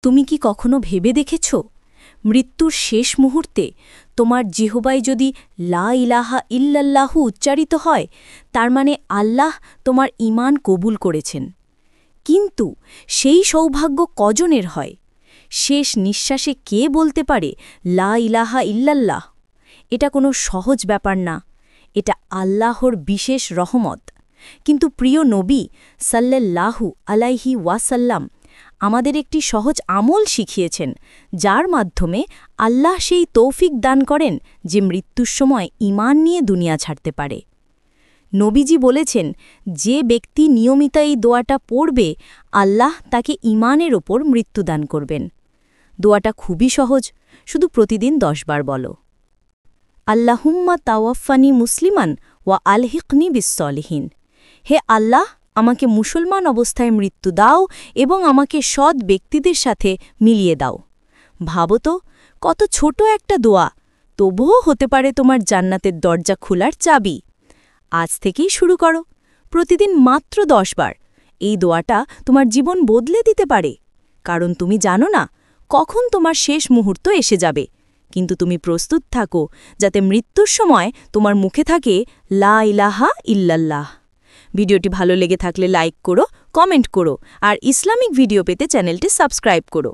তুমি কি কখনো ভেবে দেখেছ মৃত্যুর শেষ মুহূর্তে তোমার জিহবায় যদি লা ইলাহা ইল্লাল্লাহু উচ্চারিত হয় তার মানে আল্লাহ তোমার ঈমান কবুল করেছেন। কিন্তু সেই সৌভাগ্য কজনের হয়? শেষ নিঃশ্বাসে কে বলতে পারে লা ইলাহা ইল্লাল্লাহ? এটা কোনো সহজ ব্যাপার না, এটা আল্লাহর বিশেষ রহমত। কিন্তু প্রিয় নবী সাল্লাল্লাহু আলাইহি ওয়াসাল্লাম আমাদের একটি সহজ আমল শিখিয়েছেন, যার মাধ্যমে আল্লাহ সেই তৌফিক দান করেন যে মৃত্যুর সময় ঈমান নিয়ে দুনিয়া ছাড়তে পারে। নবীজি বলেছেন, যে ব্যক্তি নিয়মিত এই দোয়াটা পড়বে আল্লাহ তাকে ঈমানের ওপর মৃত্যুদান করবেন। দোয়াটা খুবই সহজ, শুধু প্রতিদিন 10 বার বলো, আল্লাহুম্মা তাওয়াফানি মুসলিমান ওয়া আলহিকনি বিসসলিহিন। হে আল্লাহ, আমাকে মুসলমান অবস্থায় মৃত্যু দাও এবং আমাকে সৎ ব্যক্তিদের সাথে মিলিয়ে দাও। ভাবো তো, কত ছোট একটা দোয়া, তবুও হতে পারে তোমার জান্নাতের দরজা খোলার চাবি। আজ থেকেই শুরু করো, প্রতিদিন মাত্র 10 বার। এই দোয়াটা তোমার জীবন বদলে দিতে পারে, কারণ তুমি জানো না কখন তোমার শেষ মুহূর্ত এসে যাবে। কিন্তু তুমি প্রস্তুত থাকো, যাতে মৃত্যুর সময় তোমার মুখে থাকে লা ইলাহা ইল্লাল্লাহ। ভিডিওটি ভালো লেগে থাকলে লাইক করো, কমেন্ট করো, আর ইসলামিক ভিডিও পেতে চ্যানেলটি সাবস্ক্রাইব করো।